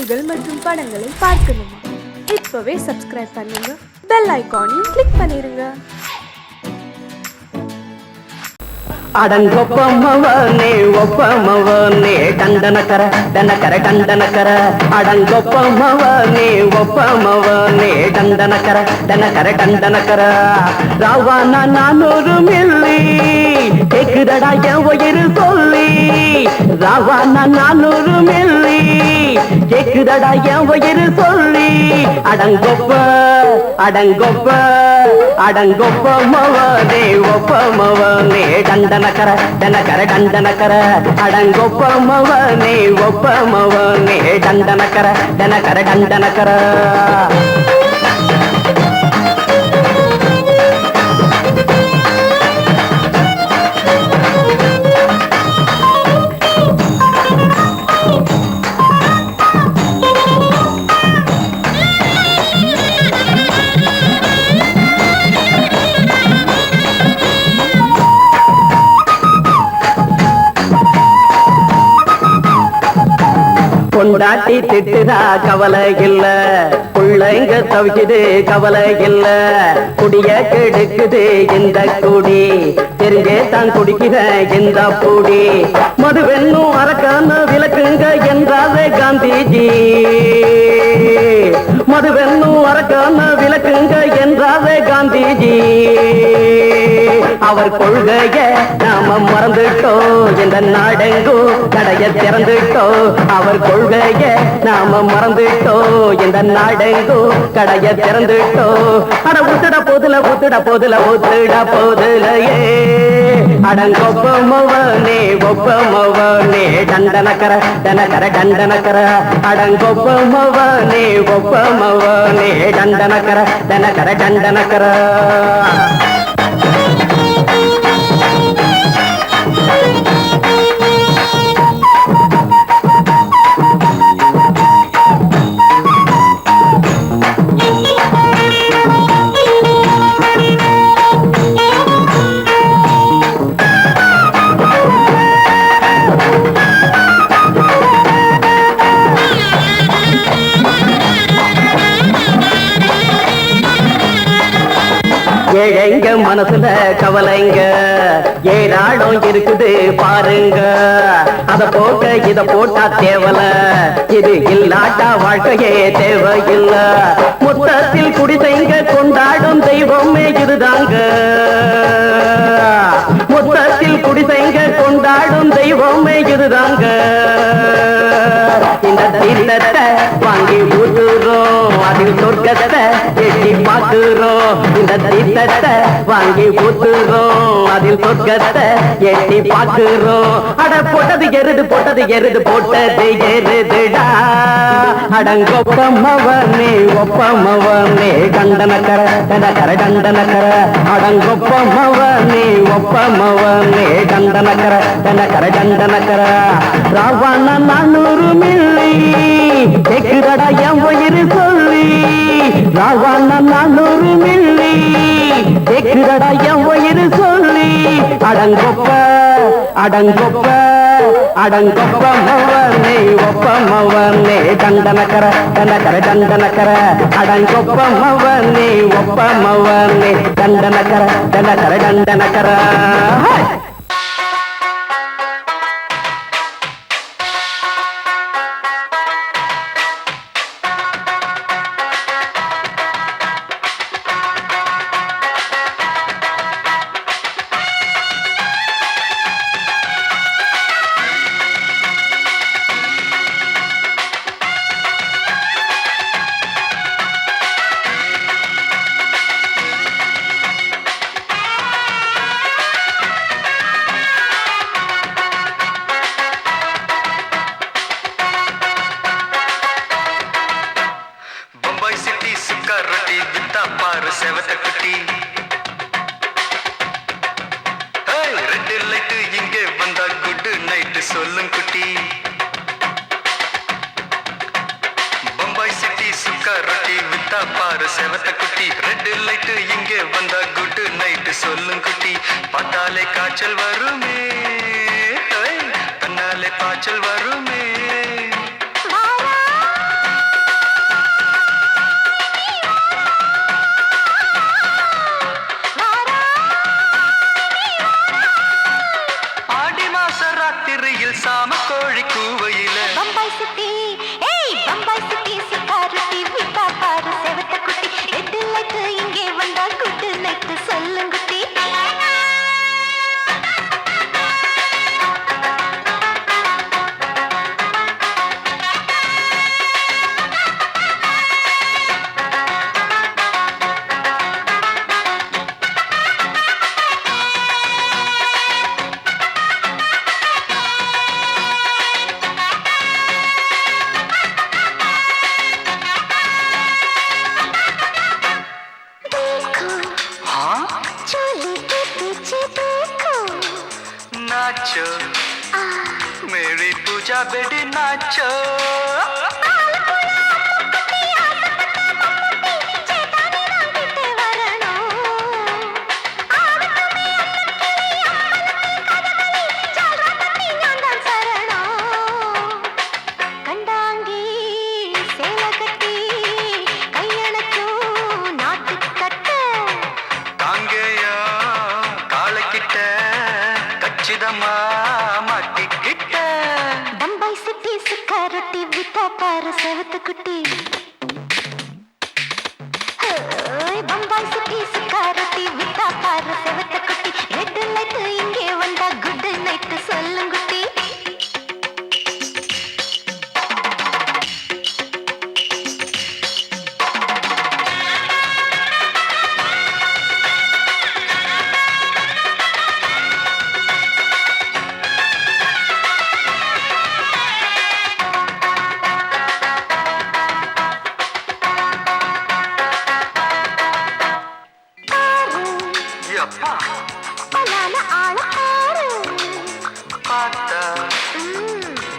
செய்திகள் மற்றும் படங்களை பார்க்கணுமா? இப்பவே சப்ஸ்கிரைப் பண்ணுங்க, பெல் ஐகானையும் கிளிக் பண்ணிருங்க. அடங்கொப்பமவனே ஒப்பமவனே டண்டனக்கர டனக்கர டண்டனக்கர அடங்கொப்பமவனே ஒப்பமவனே டண்டனக்கர டனக்கர டண்டனக்கர ராவானா 400 மில்லி கேக்குதடா என் உயிர் சொல்லி ராவானா 400 மில்லி கேக்குதடா என் உயிர் சொல்லி அடங்கொப்ப அடங்கொப்ப அடங்கொப்பமவனே ஒப்பமவனே டண்டனக்கர டனக்கர டண்டனக்கர அடங்கொப்பமவனே ஒப்பமவனே டண்டனக்கர டனக்கர டண்டனக்கர கொண்டாட்டி திட்டுதா கவலை இல்ல, பிள்ளைங்க தவிக்குது கவலை இல்ல, குடிய கெடுக்குது இந்த குடி, தெரிஞ்சே தான் குடிக்கிற இந்த பூடி, மதுவென்னும் அரக்கான விளக்குங்க என்றாரே காந்திஜி, மதுவென்னும் அரக்கான விளக்குங்க என்றாரே காந்திஜி, அவர் கொள்கைய நாம மறந்துட்டோம், இந்த நாடெங்கும் கடைய திறந்துட்டோம், அவர் கொள்கைய நாம மறந்துட்டோம், இந்த நாடெங்கும் கடைய திறந்துட்டோம், அட ஊத்துட போதுல ஊத்துட போதுல ஊத்துட போதுலையே அடங்கொப்பமவனே ஒப்பமவனே டண்டனக்கர டனக்கர டண்டனக்கர அடங்கொப்பமவனே ஒப்பமவனே டண்டனக்கர டனக்கர டண்டனக்கர ஏழைங்க மனசுல கவலைங்க ஏராளம் இருக்குது பாருங்க, அத போட்ட இத போட்டா தேவல, இது இல்லாட்டா வாழ்க்கையே தேவையில்ல, மொத்தத்தில் குடிசைங்க கொண்டாடும் தெய்வமே இதுதாங்க, மொத்தத்தில் குடிசைங்க கொண்டாடும் தெய்வமே இதுதாங்க, இந்த தீர்த்தத்தை வாங்கி ஊத்துறோம், அதில் சொர்க்கத்தை எட்டி பார்க்கிறோம், இந்த தீர்த்தத்தை வாங்கி ஊத்துறோம், அதில் சொர்க்கத்தை எட்டி பார்க்கிறோம், அட போட்டது எருது போட்டது எருது போட்டது எருதுடா அடங்கொப்பமவனே ஒப்பமவனே டண்டனக்கர டனக்கர டண்டனக்கர அடங்கொப்பமவனே ஒப்பமவனே டண்டனக்கர டனக்கர டண்டனக்கர ராவான 400 மில்லி கேக்குதடா என் உயிர் சொல்லி ராவான 400 மில்லி கேக்குதடா என் உயிர் சொல்லி அடங்கொப்ப அடங்கொப்ப அடங்கொப்பமவனே ஒப்பமவனே டண்டனக்கர டனக்கர டண்டனக்கர அடங்கொப்பமவனே ஒப்பமவனே டண்டனக்கர டனக்கர டண்டனக்கர சொல்லும் குட்டி பம்பாய் சிட்டி சுக்கா ரொட்டி வித்தா பாரு செவத்த குட்டி ரெட் லைட் இங்கே வந்தா குட் நைட் சொல்லும் குட்டி பார்த்தாலே காய்ச்சல் வருமே தன்னாலே பாய்ச்சல் வருமே வெடி நாச்சோ மாட்டிக்கிட்ட பம்பாய் சிட்டி சுக்காரொட்டி வித்தா பாரு செவத்து குட்டி பம்பாய் சிட்டி சுக்காரொட்டி வித்தா பாரு செவத்து குட்டி ரெட் லைட் இங்கே வந்தா குட் நைட் சொல்லுங்குட்டி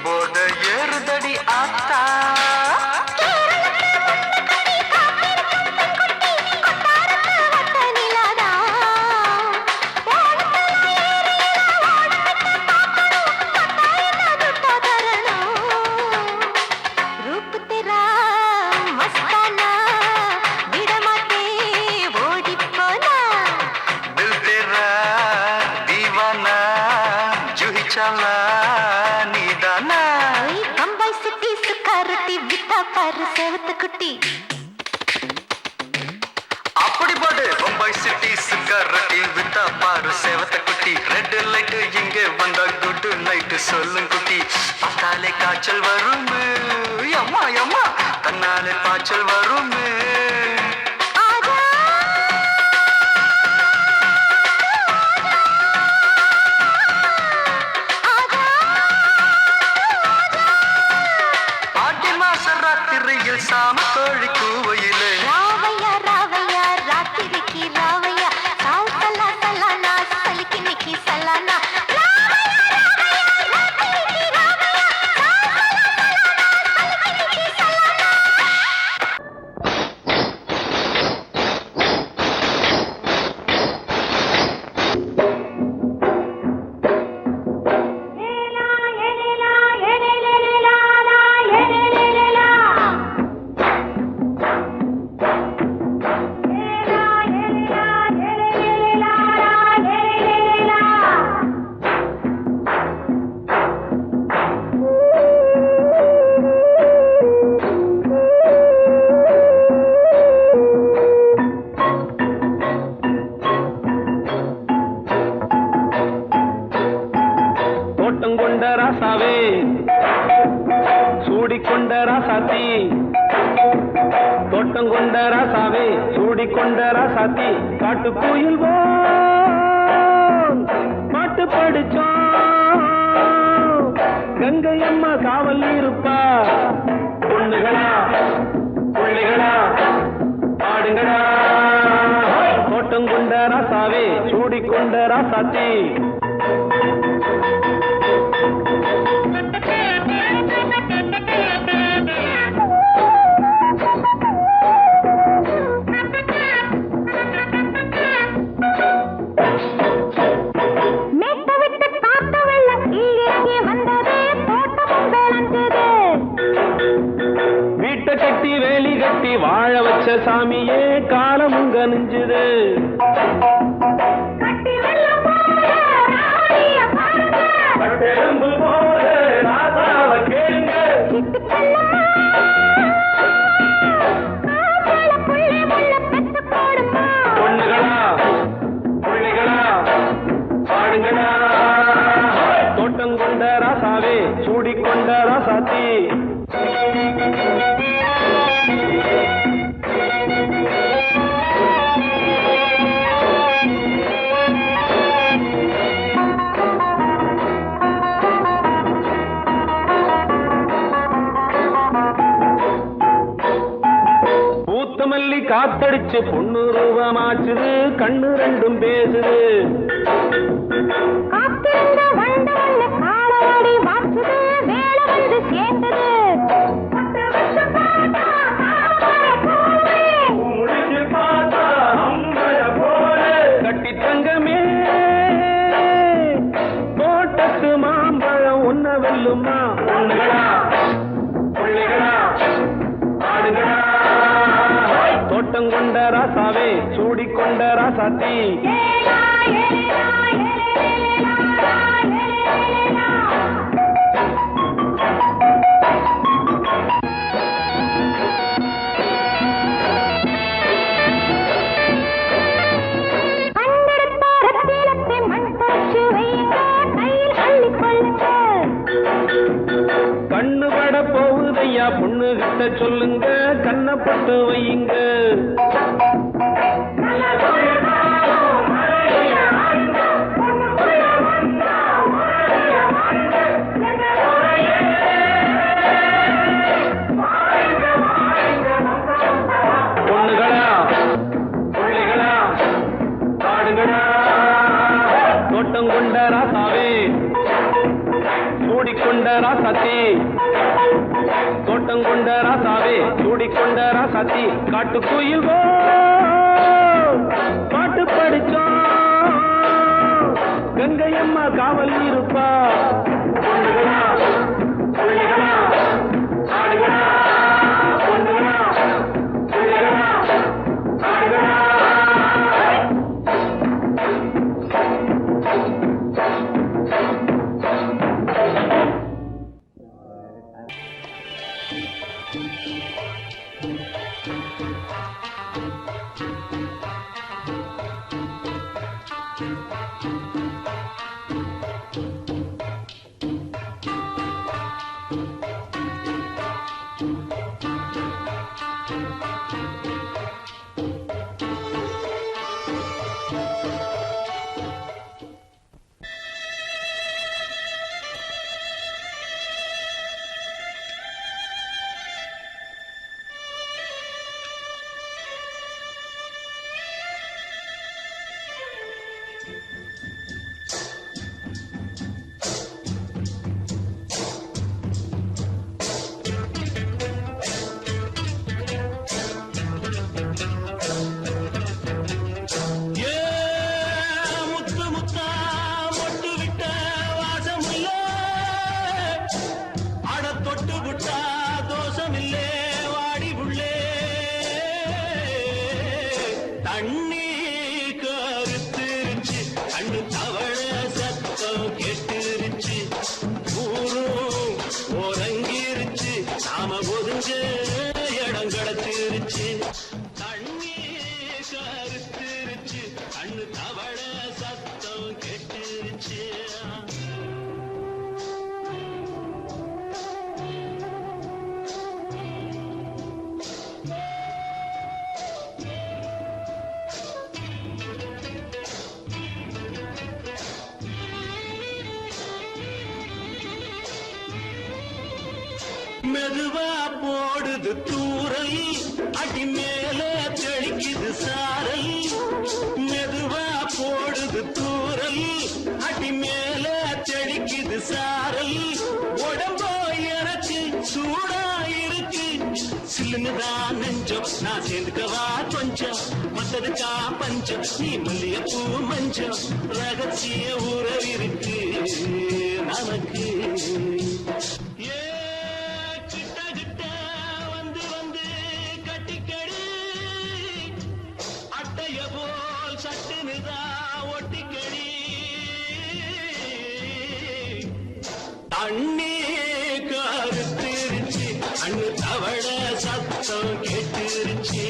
போத ஏறுதடி ஆத்தா பம்பாய் சிட்டி சுக்காரொட்டி வித்தா பாரு செவத்து குட்டி அப்படி போடு பம்பாய் சிட்டி சுக்காரொட்டி வித்தா பாரு செவத்த குட்டி ரெட் லைட் இங்கே வந்தா குட் நைட் சொல்லும் குட்டி பார்த்தாலே காய்ச்சல் வரும் அம்மா அம்மா தன்னாலே பாய்ச்சல் வரும் சாம கோழி கூவையிலே ராவையா ராவையா ராத்திரிக்கு ராவையா சால் சல்லா சல்லானா சலிக்கு நிக்கி சல்லானா கொண்ட ராசாவே சூடிக்கொண்ட ராசாத்தி தோட்டம் கொண்ட ராசாவே சூடிக்கொண்ட ராசாத்தி காட்டு கோயில் பாட்டு படிச்சோம் கங்கை அம்மா காவல் இருப்பா பொண்ணுகளா பிள்ளைகளா ஆடுங்களா தோட்டம் கொண்ட ராசாவே சூடிக்கொண்ட ராசாத்தி கட்டி வேலி கட்டி வாழ வச்ச சாமியே காலமும் கனிஞ்சுது பொண்ணுகளா பிள்ளைகளா பாடுங்களா தோட்டம் கொண்ட ராசாவே சூடிக்கொண்ட ராசாத்தி மல்லி காத்தடிச்சு பொண்ணு ரூபமாச்சுது கண்ணு ரெண்டும் பேசுது காத்திருந்த வண்டவல்ல காலவாடி வாச்சுது வேளவல்ல கொண்ட ராசாத்தி கண்ணு பட போகுதையா பொண்ணு கிட்ட சொல்லுங்க கண்ணப்பட்டு வையுங்க பொண்ணுகளா பிள்ளைகளா பாடுங்களா தோட்டம் கொண்ட ராசாவே சூடிக்கொண்ட ராசாத்தி தோட்டம் கொண்ட ராசாவே சூடிக்கொண்ட ராசாத்தி காட்டுக்குயில் பாட்டு படிச்சோம் கங்கையம்மா காவல் இருப்பா பொண்ணுகளா பிள்ளைகளா ஆடுகளா பொண்ணுகளா பிள்ளைகளா ஆடுகளா மெதுவா போடுது தூரல் அடி மேல தெளிக்குது சாரல் மெதுவா போடுது தூரல் அடி மேல தெளிக்குது சாரல் உடம்போ எனக்கு சூடா இருக்கு சில்லுன்னுதான் நெஞ்சம் நான் சேர்ந்துக்கவா கொஞ்சம் மத்ததுக்கா பஞ்சம் நீ மல்லிகைப்பூ மஞ்சம் ரகசிய உறவிருக்கு நமக்கு தண்ணி கருத்திருச்சு அண்ணு தவள சத்தம் கேட்டுருச்சு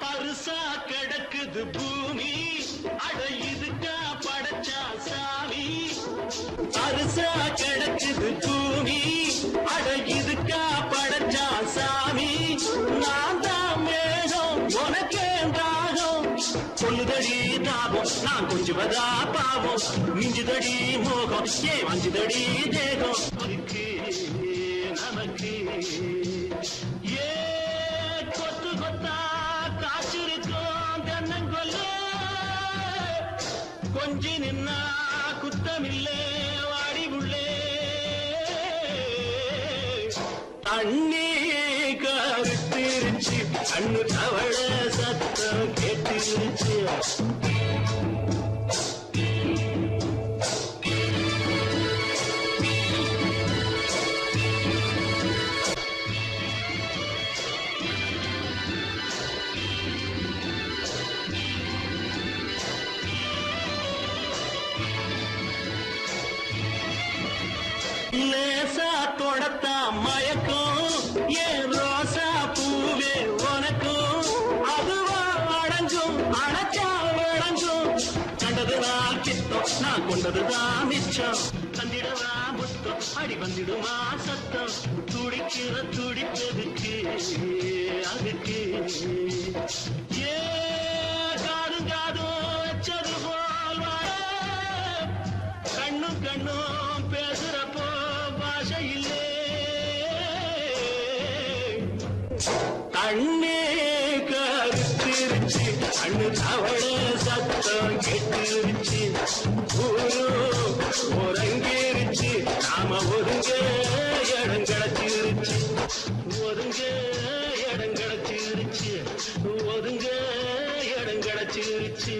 பருசா கிடக்குது பூமி அட இதுக்கா படைச்சா சாமி பருசா கிடக்குது பூமி அட இதுக்கா படைச்சா சாமி நான் தான் மேகம் உனக்கே தாகம் சொல்லுதடி தாபம் நான் கொஞ்சுவதா பாவம் மிஞ்சுதடி மோகம் ஏ வஞ்சுதடி தேகம் நமக்கு ஏ கொத்து கொத்தா காய்ச்சிருக்கோம் தென்னங்கொல்ல கொஞ்சி நின்னா குத்தமில்லே வாடி உள்ளே தண்ணி கருத்திருச்சு கண்ணு தவள சத்தம் கேட்டுருச்சு விளங்கும் அணைச்சா விளங்கும் கண்டதுதான் சித்தம் நான் கொண்டதுதான் மிச்சம் தந்திடவா முத்தம் அடி வந்திடுமா சத்தம் துடிக்கிற துடிப்பதுக்கு அதுக்கு ஏ காதும் காதும் வச்சது போல் வாழ கண்ணும் கண்ணும் பேசுறப்போ பாஷை இல்லே கண்ணே கருத்திருச்சு கண்ணு தவள சத்தம் கெட்டிருச்சு ஒருங்கிருச்சு நாம ஒருங்க இடம் கிடைச்சிருச்சு ஒருங்க இடம் கிடைச்சிருச்சு ஒருங்க இடம் கிடைச்சிருச்சு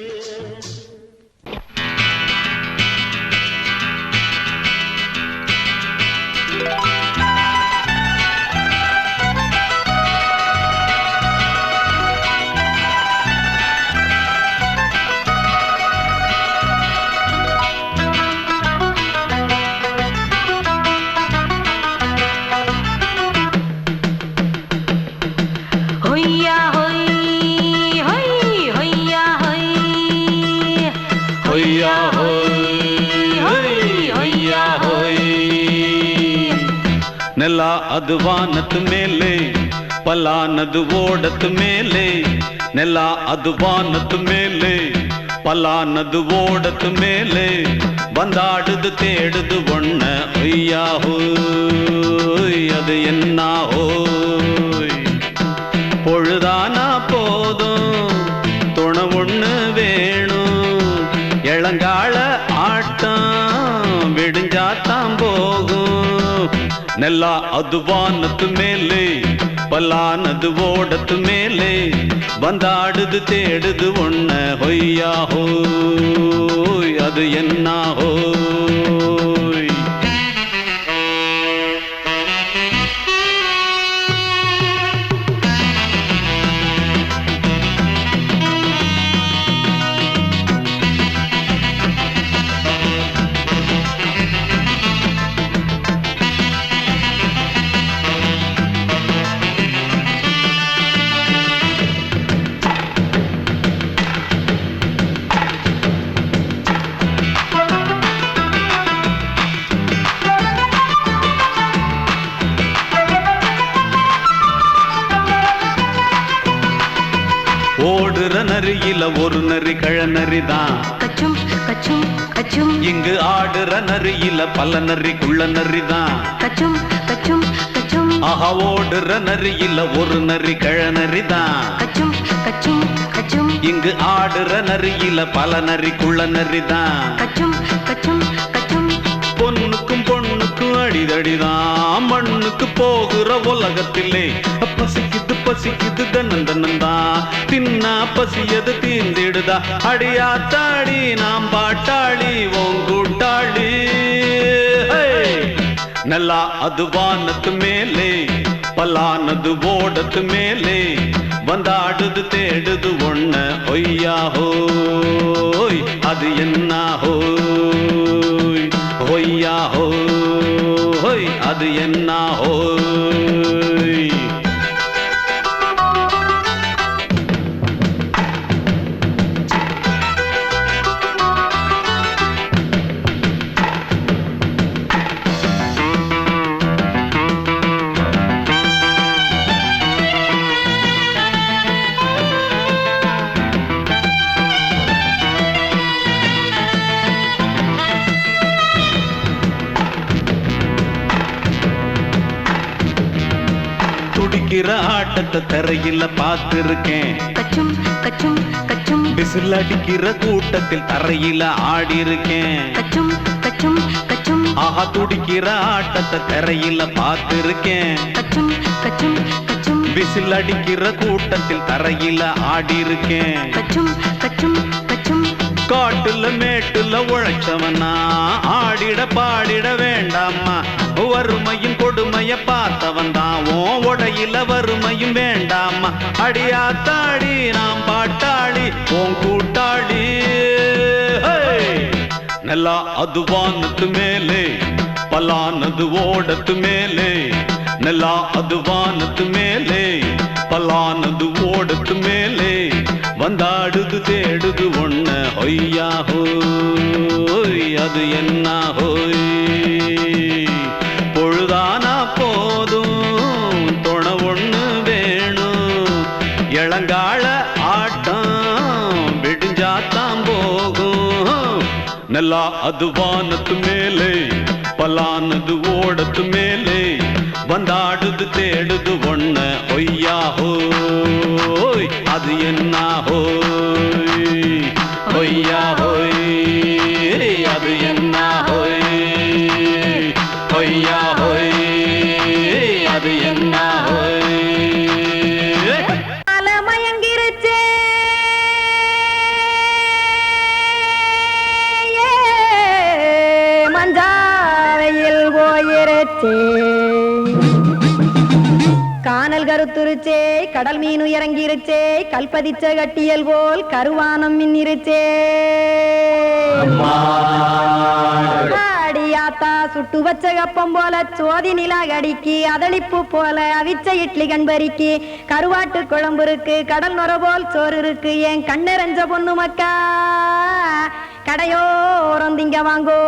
ನೆಲ ಅದು ವಾನದ ಮೇಲೆ ಪಲಾನದು ಓಡದ ಮೇಲೆ ನೆಲ ಅದು ವಾನದ ಮೇಲೆ ಪಲಾನದು ಓಡದ ಮೇಲೆ ಬಂದಾಡುದು தேடுது ஒண்ண ஒய்யா ஹோய் அது என்ன ஹோய் பொழுதானா போதும் துணை ஒண்ணு வேணும் இளங்கால ஆட்டம் விடிஞ்சாத்தான் போகும் ನೆಲ ಅದು ವಾನದ ಮೇಲೆ ಪಲಾನದು ಓಡದ ಮೇಲೆ ಬಂದಾಡುದು தேடுது ஒண்ண ಹೊಯ್ಯಾ ಹೋಯ್ ಅದು என்ன ಹೋಯ್ ஓடுற நரியில ஒரு நரி கழநரிதான் கச்சும் கச்சும் கச்சும் இங்கு ஆடுற நரியில பல நரிக்குள்ள நரிதான் கச்சும் கச்சும் கச்சும் ஆஹா ஓடுற நரியில ஒரு நரி கழநரிதான் கச்சும் கச்சும் கச்சும் இங்கு ஆடுற நரியில பல நரிக்குள்ள நரிதான் கச்சும் கச்சும் கச்சும் பொண்ணுக்கும் பொண்ணுக்கும் அடிதடிதான் மண்ணுக்கு போகிற உலகத்திலே பசிக்குது பசிக்குது தன்னந்தனந்தான் தின்னா பசியது தீந்திடுதா அடியாத்தாடி நாம் பாட்டாளி ஓங்கூட்டாளி ನೆಲ ಅದು ವಾನದ ಮೇಲೆ ಪಲಾನದು ಓಡದ ಮೇಲೆ ಬಂದಾಡುದು தேடுது ஒண்ண ஒய்யா ஹோய் அது என்ன ஹோய் ஒய்யா ஹோய் அது என்ன ஹோய் துடிக்கிற ஆட்டத்தை தரையில பார்த்திருக்கேன் கச்சும் கச்சும் கச்சும் விசில் அடிக்கிற கூட்டத்தில் தரையில ஆடி இருக்கேன் கச்சும் கச்சும் கச்சும் ஆஹா துடிக்கிற ஆட்டத்தை தரையில பார்த்திருக்கேன் கச்சும் கச்சும் கச்சும் விசில் அடிக்கிற கூட்டத்தில் தரையில ஆடி இருக்கேன் கச்சும் கச்சும் கச்சும் காட்டுல மேட்டுல உழைச்சவனா ஆடிட பாடிட வேண்டாமா வறுமையும் கொடுமைய பார்த்தவன் தான் உடையில வறுமையும் வேண்டாமா அடியாத்தாடி நாம் பாட்டாளி உன் கூட்டாளி ನೆಲ ಅದು ವಾನದ ಮೇಲೆ ಪಲಾನದು ಓಡದ ಮೇಲೆ ನೆಲ ಅದು ವಾನದ ಮೇಲೆ ಪಲಾನದು ಓಡದ ಮೇಲೆ வந்தாடுது தேடுது ஒண்ண ஒய்யா ஹோய் அது என்ன ஹோய் பொழுதானா போதும் துணை ஒண்ணு வேணும் இளங்கால ஆட்டம் விடிஞ்சாத்தான் போகும் நல்லா அது வானத்து மேலே பலானது ஓடத்து மேலே வந்தாடுது தேடுது ஒண்ண ஒய்யா ஹோய் அது என்ன ஹோய் ஒய்யா ஹோய் அது என்ன ஹோய் ஒய்யா ஹோய் அது என்ன ஹோய் மயங்கிருச்சே மஞ்சாவையில் போயிருச்சே கானல் கருத்துருச்சே கடல் மீன் இறங்கிருச்சே கல்பதிச்ச கட்டியல் போல் கருவானம் மின்னிருச்சே அடியாத்தா சுட்டு வச்ச கப்பம் போல சோதி நிலா கடிக்கு அதளிப்பு போல அவிச்ச இட்லி கண்பறிக்கு கருவாட்டு குழம்பு இருக்கு கடல் நுர போல் சோறு இருக்கு என் கண்ணெரஞ்ச பொண்ணு மக்கா கடையோரம் திங்க வாங்கோ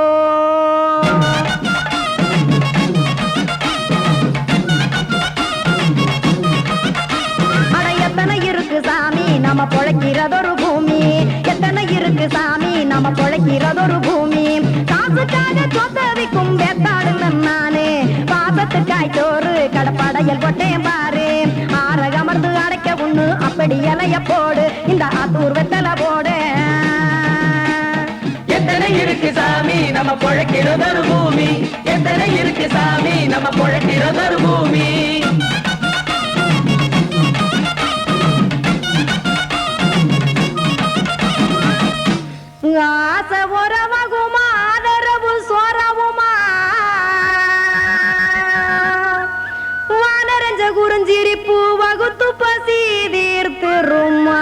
எத்தனை இருக்கு சாமி நம்ம பொழைக்கிறதொரு பூமி எத்தனை இருக்கு சாமி நம்ம பொழைக்கிறதொரு பூமி காசுக்காக சொத்தவிக்கும் வேத்தாடுல நானே பாசத்துக்காய் சோறு கடப்படையல் போட்டேன் பாரு ஆரகமர்ந்து அடைக்க ஒண்ணு அப்படி இலைய போடு இந்த ஆத்தூர் வெத்தலை போடு எத்தனை இருக்கு சாமி நம்ம பொழைக்கிறதொரு பூமி எத்தனை இருக்கு சாமி நம்ம பொழைக்கிறதொரு பூமி ஆசை உறவகுமா ஆதரவு சோறவுமா வானரஞ்ச குறிஞ்சிரிப்பு வகுத்து பசி தீர்த்துருமா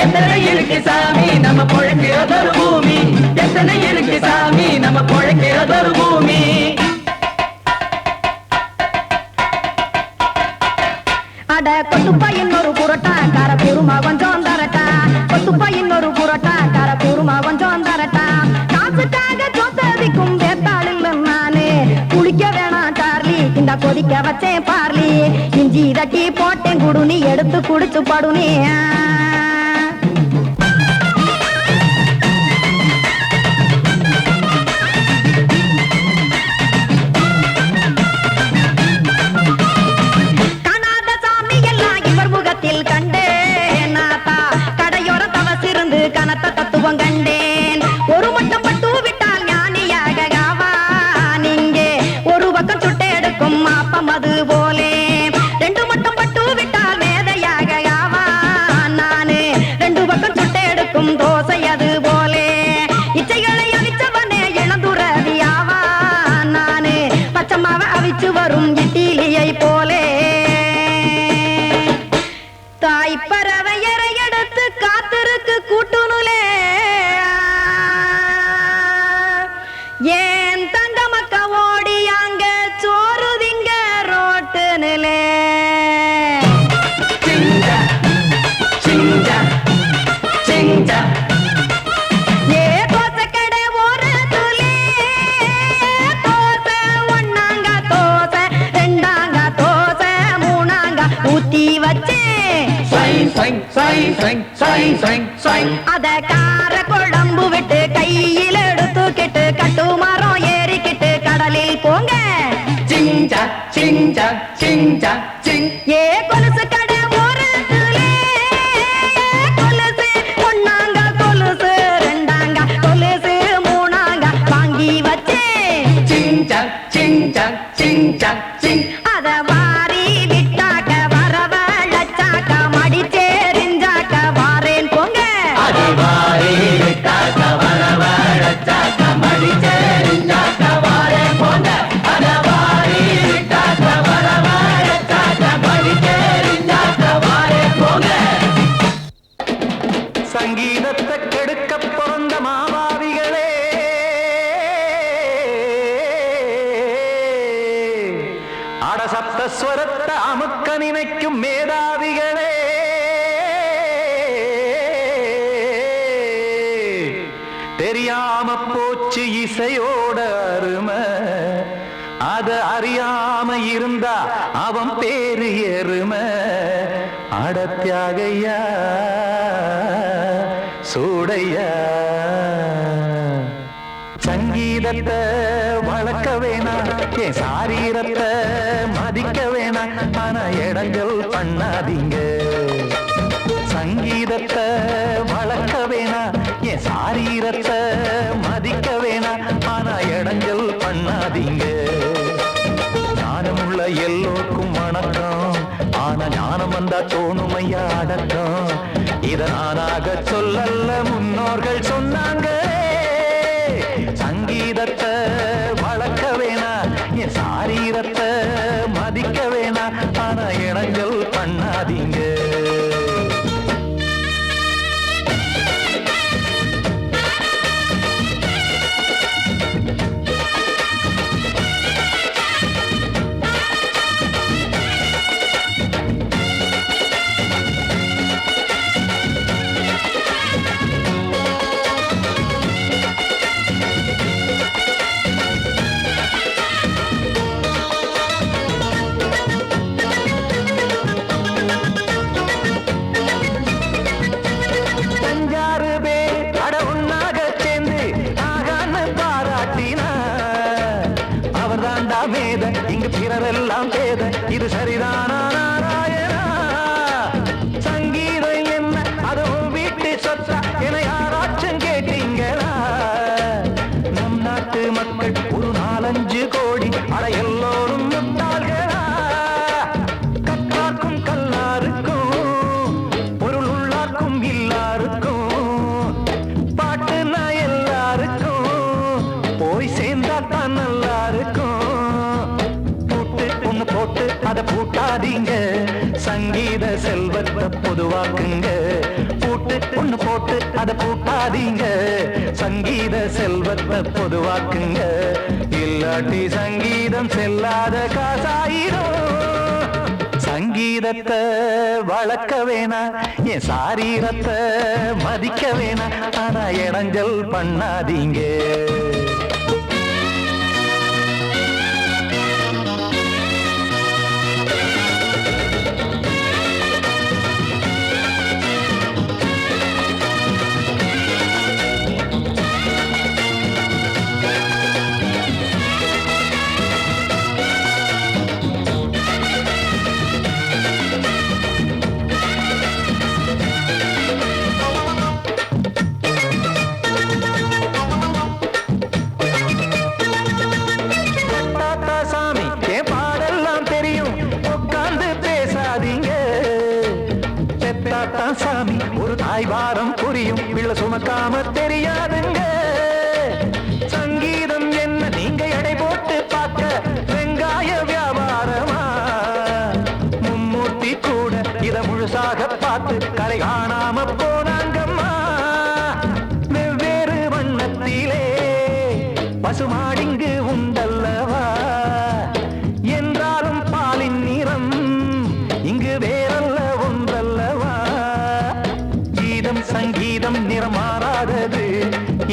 எத்தனை இருக்கு சாமி நம்ம பொழைக்கிறதொரு பூமி எத்தனை இருக்கு சாமி நம்ம பொழைக்கிறதொரு பூமி அட கொத்துப்பா இன்னொரு புரோட்டா கார குருமா கொஞ்சம் தரட்டா கொத்துப்பா இன்னொரு புரோட்டா கார குருமா கொஞ்சம் தரட்டா காசுக்காக சொத்ததிக்கும் வேத்தாளில் நானே குளிக்க வேணாம் சார்லி இந்த கொதிக்க வச்சேன் பார்லி இஞ்சி தட்டி போட்டேன் குடுனி எடுத்து குடிச்சு படுனி கனத்த தத்துவம் கண்டேன் ஒரு மட்டும் பட்டு விட்டால் ஞானியாக நீங்கே ஒரு பக்கம் சுட்டு எடுக்கும் மாப்பம் அது போலே ரெண்டு மட்டும் பட்டு விட்டால் மேதையாக நானு ரெண்டு பக்கம் சுட்டு எடுக்கும் தோசை அது போலே இச்சைகளை அவிச்சவனே இளந்துறவியாவா நானு பச்சமாவ அவிச்சு வரும் இட்டிலியை போலே தாய்ப்பறவையரை எடுத்து காத்திருக்கு கூட்டுனுலே ஏன் தங்க மக்க ஓடி அங்க சோறுதிங்க ரோட்டு நிலே ஏ தோசை கடை ஒரு துளி தோசை ஒன்னாங்க தோசை ரெண்டாங்க தோசை மூணாங்க ஊத்தி வச்சே அத கார குழம்பு விட்டு கையில் எடுத்துக்கிட்டு கட்டு மரம் ஏறிக்கிட்டு கடலில் போங்க ஏ கொலுசு கடை ஓரத்துலே கொலுசு ஒன்னாங்க கொலுசு ரெண்டாங்க கொலுசு மூணாங்க வாங்கி வச்சே அத வாரி விட்டாக்க வரவழைச்சாக்க மடிச்சேரிஞ்சாக்க வாரேன் போங்க சங்கீதத்தை கெடுக்க பிறந்த மாவாவிகளே அடசப்த ஸ்வரத்தை அமுக்க நினைக்கும் மேதாவிகளே தெரியாம போச்சு இசையோட அருமை அத அறியாம இருந்தா அவன் பேரு எருமை அடத்தியாகையா சூடையா சங்கீதத்தை வளர்க்க வேணாம் என் சாரீரத்தை மதிக்க வேணாம் ஆனா இடங்கள் பண்ணாதீங்க சங்கீதத்தை வளர்க்க வேணாம் என் சாரீரத்தை மதிக்க வேணாம் ஆனா இடங்கள் பண்ணாதீங்க ஞானமுள்ள எல்லோருக்கும் வணக்கம் ஆனா ஞானம் வந்தா தோணுமையா அடக்கம் இத நானாக சொல்லல்ல முன்னோர்கள் சொன்னாங்க சங்கீதத்தை வளர்க்க வேணா என் சாரீரத்தை மதிக்க வேணா ஆனா இடங்கள் பண்ணாதீங்க இங்கு பிறரெல்லாம் பேத இது சரிதானா நாராயணா சங்கீதம் என்ன அதுவும் வீட்டு சொத்தா என யாராச்சும் கேட்டீங்களா நம் நாட்டு மக்கள் ஒரு 4-5 கோடி அட எல்லோரும் முட்டாள்களா கற்றார்க்கும் கல்லாருக்கும் பொருள் உள்ளார்க்கும் இல்லாருக்கும் பாட்டுனா எல்லாருக்கும் போய் சேர்ந்தா தான் நல்லா இருக்கும் போட்டு அத பூட்டாதீங்க சங்கீத செல்வத்தை பொதுவாக்குங்க பூட்டு ஒண்ணு போட்டு அத பூட்டாதீங்க சங்கீத செல்வத்தை பொதுவாக்குங்க இல்லாட்டி சங்கீதம் செல்லாத காசாயிரும் சங்கீதத்தை வளர்க்க வேணா என் சாரீரத்தை மதிக்க வேணா ஆனா இடைஞ்சல் பண்ணாதீங்க சாமி ஒரு தாய் வாரம் புரியும் பிள்ளை சுமக்காம தெரியாதுங்க சங்கீதம் என்ன நீங்க எடை போட்டு பார்க்க வெங்காய வியாபாரமா மும்மூர்த்தி கூட இத முழுசாக பார்த்து கரை காணாம போனாங்கம்மா வெவ்வேறு வண்ணத்திலே பசுமாடிங்கு உண்டல்லவா என்றாலும் பாலின் நிறம் இங்கு வேறல்ல ஒன்றல்லவா சங்கீதம் நிறமாறாதது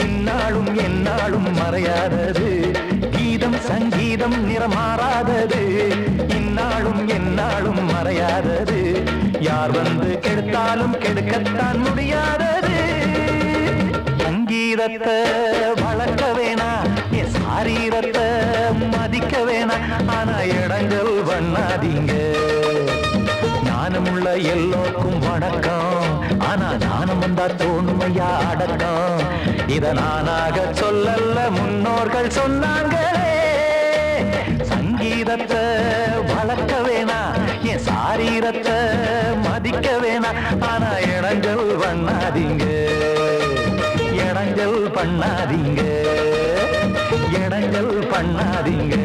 இந்நாளும் எந்நாளும் மறையாதது கீதம் சங்கீதம் நிறமாறாதது இந்நாளும் எந்நாளும் மறையாதது யார் வந்து கெடுத்தாலும் கெடுக்கத்தான் முடியாதது சங்கீதத்தை வளர்க்க வேணா என் சாரீரத்தை மதிக்க வேணா ஆனா இடங்கள் பண்ணாதீங்க ஞானமுள்ள எல்லோருக்கும் வணக்கம் ஆனா ஞானம் வந்தா தோணுமையா அடக்கம் இத நானாக சொல்லல்ல முன்னோர்கள் சொன்னாங்களே சங்கீதத்தை வளர்க்க வேணா என் சாரீரத்தை மதிக்க வேணா ஆனா இடங்கள் பண்ணாதீங்க இடங்கள் பண்ணாதீங்க இடங்கள் பண்ணாதீங்க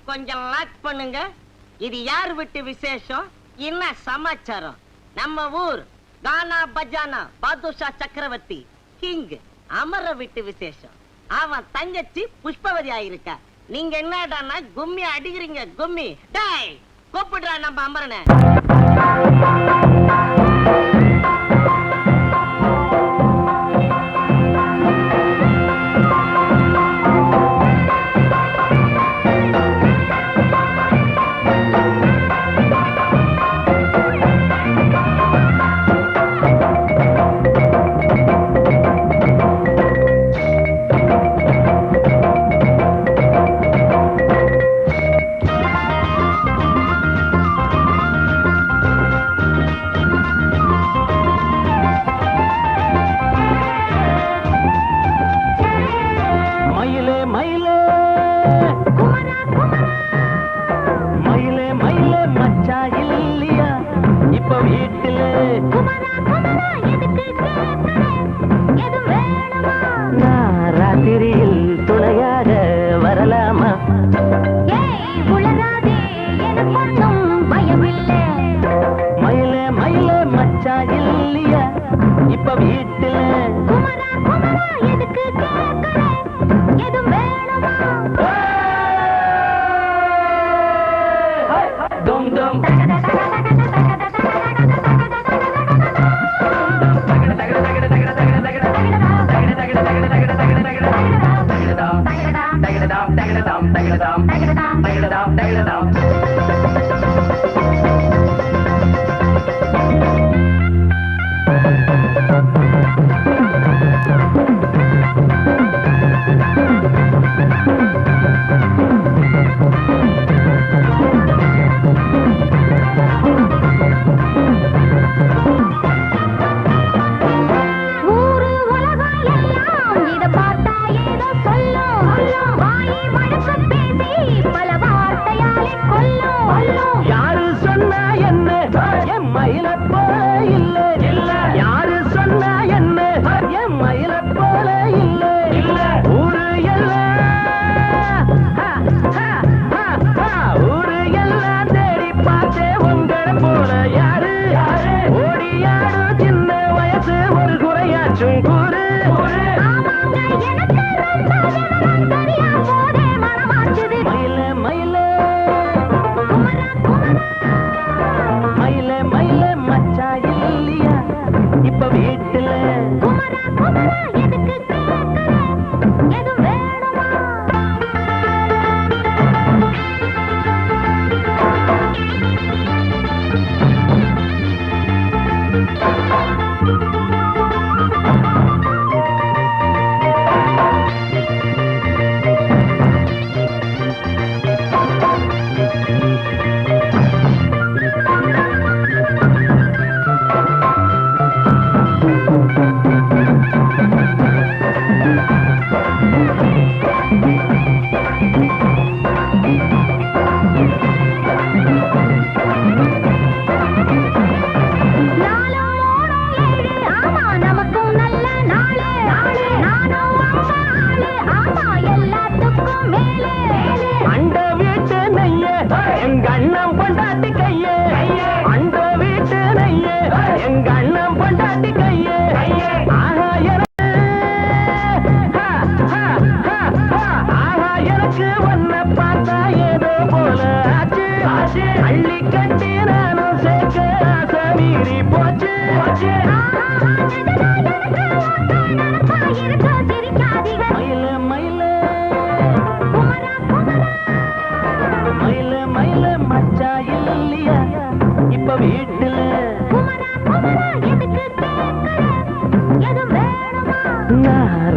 கொஞ்சம் லாக் பண்ணுங்க இது யார் விட்டு விசேஷம் என்ன சமாச்சாரம் நம்ம ஊர் கானா பஜானா பாதுஷா சக்கரவர்த்தி கிங் அமர விட்டு விசேஷம். அவன் தங்கச்சி புஷ்பவதி ஆயிருக்கா. நீங்க என்னடான்னா கும்மி அடிக்கிறீங்க கும்மி. டேய் கூப்பிடுறா நம்ம அமரனை.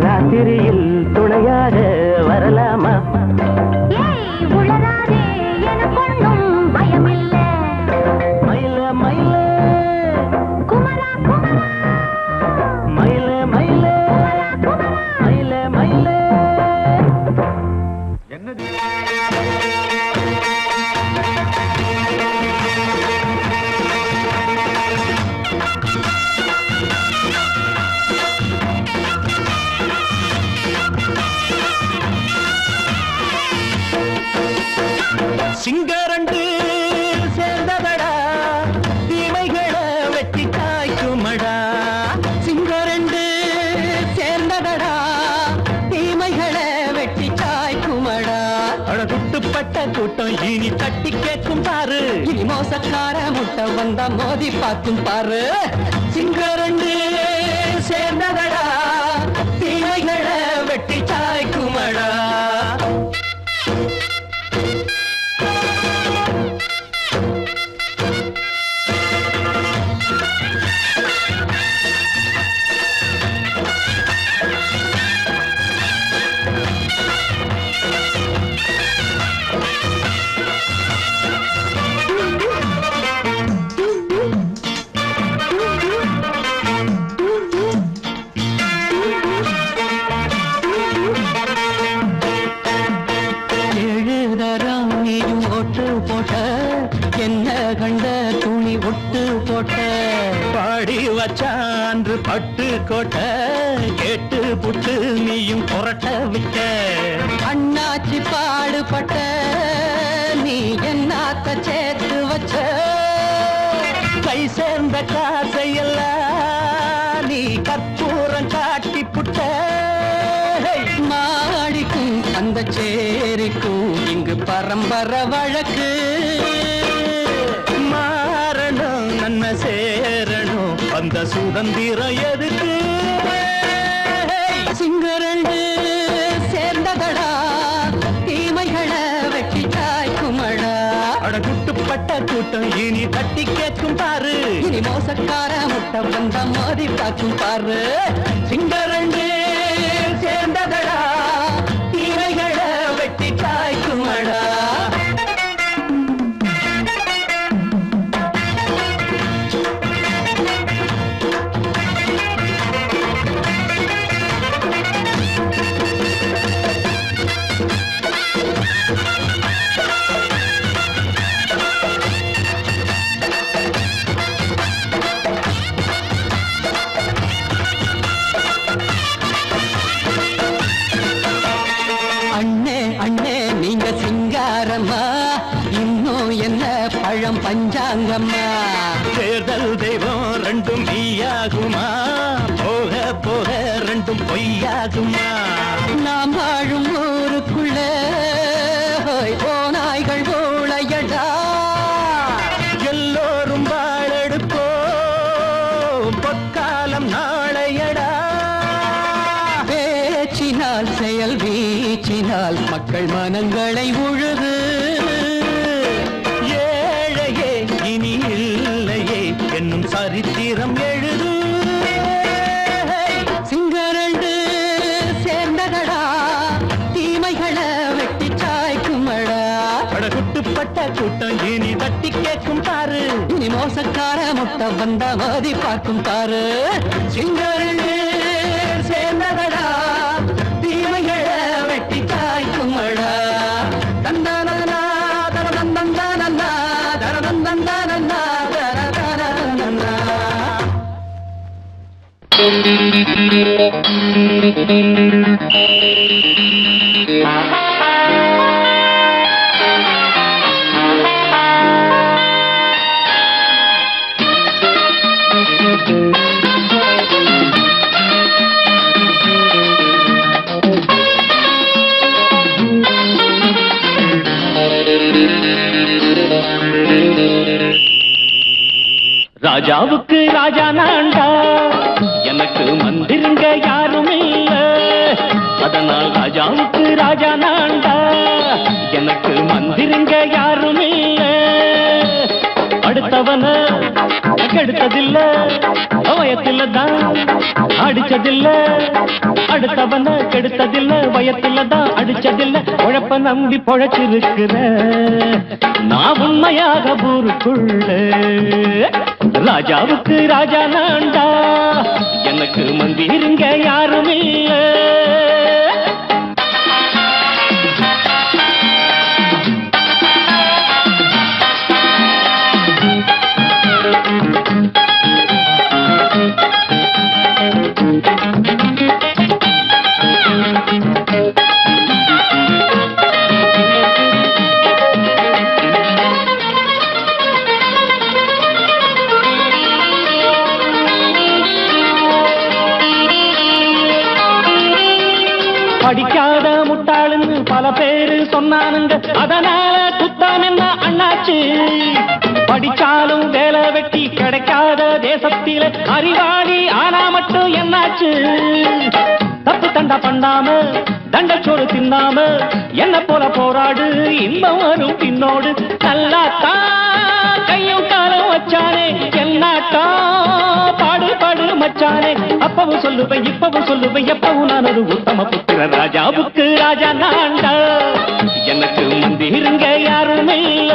ராத்திரியில் துணையாக வரலாமா? உளராதே எனக்கொன்னும் பயமில்லை. மயில மயில குமரா குமரா மயில மயில மயில மயில என்னது சிங்கரண்டு சேர்ந்ததடா தீமைகளை வெட்டி குட்டுப்பட்ட கூட்டம் இனி தட்டி கேட்கும் பாரு இனி மோசக்கார முட்டை வந்தா மோதி பார்க்கும் பாரு சிங்கரண்டு சேர்ந்ததடா தீமைகளை வெட்டி சாய்க்குமடா வச்சான்று பட்டு கோட்டை கேட்டு புட்டு நீயும் புரட்ட விட்ட அண்ணாச்சி பாடுபட்ட நீ என்னாத்த சேர்த்து வச்ச கை சேர்ந்த காசையெல்லாம் நீ கற்பூரம் காட்டி புட்ட மாடிக்கும் அந்த சேரிக்கும் இங்கு பரம்பரை வழக்கு மாறணும் நன்மை சேரணும் அந்த சுதந்திரம் எதுக்கு சிங்கரண்டு சேர்ந்ததடா தீமைகளை வெட்டி காய்க்குமடா அட குட்டுப்பட்ட கூட்டம் இனி தட்டி கேட்கும் பாரு இனி மோசக்கார முட்டை வந்த மோதி பார்க்கும் பாரு சிங்கரண்டு சேர்ந்ததடா தீமைகளை வெட்டி காய்க்குமடா பஞ்சாங்கம்மா தேர்தல் தெய்வம் ரெண்டும் மெய்யாகுமா போக போக ரெண்டும் பொய்யாகுமா நாம் வாழும் ஊருக்குள்ள போனாய்கள் ஊழையடா எல்லோரும் வாழெடுப்போம் பொற்காலம் நாளையடா பேச்சினால் செயல் வீச்சினால் மக்கள் மனங்களை உழுது என்னும் சரித்திரம் எழுது சிங்கரண்டு சேர்ந்ததடா தீமைகளை வெட்டி சாய்க்குமடா படகுட்டுப்பட்ட கூட்டம் இனி தட்டி கேட்கும் பாரு இனி மோசக்கார முட்டை வந்த மோதி பார்க்கும் பாரு சிங்கரண்டு சேர்ந்ததடா தீமைகளை வெட்டி சாய்க்குமடா தந்தானா தரதந்தந்தானா தரதந்தந்தானா ராஜாவுக்கு ராஜா நான்டா எனக்கு மந்திருங்க யாரும் இல்ல அதனால் ராஜாவுக்கு ராஜா நான்டா எனக்கு மந்திருங்க யாரும் இல்ல அடுத்தவன கெடுத்ததில்ல வயத்தில தான் அடிச்சதில்ல அடுத்தவன கெடுத்ததில்ல வயத்தில தான் அடிச்சதில்ல உழப்ப நம்பி பொழைச்சிருக்கிற நான் உண்மையாக ஊருக்குள்ள ராஜாவுக்கு ராஜா நான்டா எனக்கு மந்திருங்க யாரும் இல்ல சொன்னானுங்க அதனால குத்தம் என்ன அண்ணாச்சு படிச்சாலும் வேலை வெட்டி கிடைக்காத தேசத்தில அறிவாளி ஆனா மட்டும் என்னாச்சு தப்பு தண்டா பண்ணாம தண்டச்சோறு தின்னாம என்ன போல போராடு இன்பம் வரும் பின்னோடு நல்லாத்தான் கையும் காலம் வச்சானே என்னாட்டா பாடு பாடு மச்சானே அப்பவும் சொல்லுவேன் இப்பவும் சொல்லுவேன் எப்பவும் நான் ஒரு உத்தம புத்திர ராஜாவுக்கு ராஜா நான்டா எனக்கு மந்திருங்க யாரும் இல்ல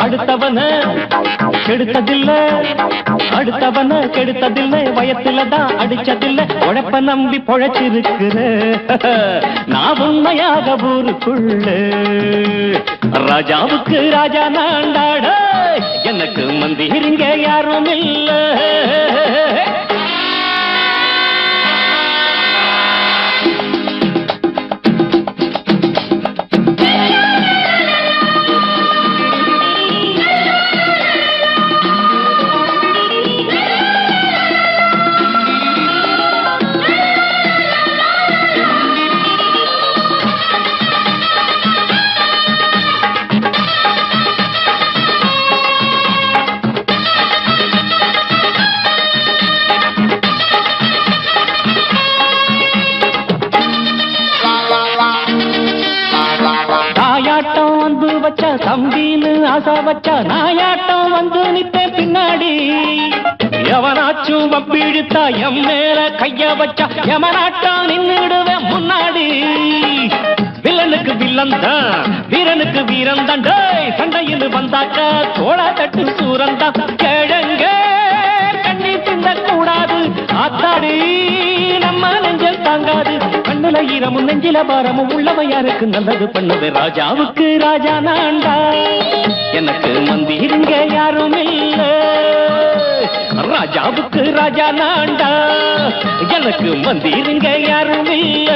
அடுத்தவன கெடுத்ததில்லை வயத்துலதான் அடிச்சதில்லை உழைப்ப நம்பி பொழைச்சிருக்கிற நான் உண்மையாக ஊருக்குள்ள ராஜாவுக்கு ராஜா நான்டாட எனக்கு மந்திருங்க யாரும் இல்ல தம்பின்னு ஆசா வச்சா நாயாட்டம் வந்து நிப்பேன் பின்னாடி எவனாச்சும் வப்பிழுத்தா எம் மேல கைய வச்சா எமனாட்டம் நின்னுடுவேன் முன்னாடி வில்லனுக்கு வில்லன் தான் வீரனுக்கு வீரன் தான் சண்டையில் வந்தாக்கா தோளா தட்டு சூரன் தான் கிழங்க கண்ணி தின்ன கூடாது ஆத்தாடி நம்ம நெஞ்சல் தாங்காது கண்ணுல ஈரமும் நெஞ்சில பாரமும் உள்ளவன் யாருக்கு நல்லது பண்ணது ராஜாவுக்கு ராஜா நான்டா எனக்கு மந்திருங்க யாரும் இல்ல ராஜாவுக்கு ராஜா நான்டா எனக்கு மந்திருங்க யாரும் இல்ல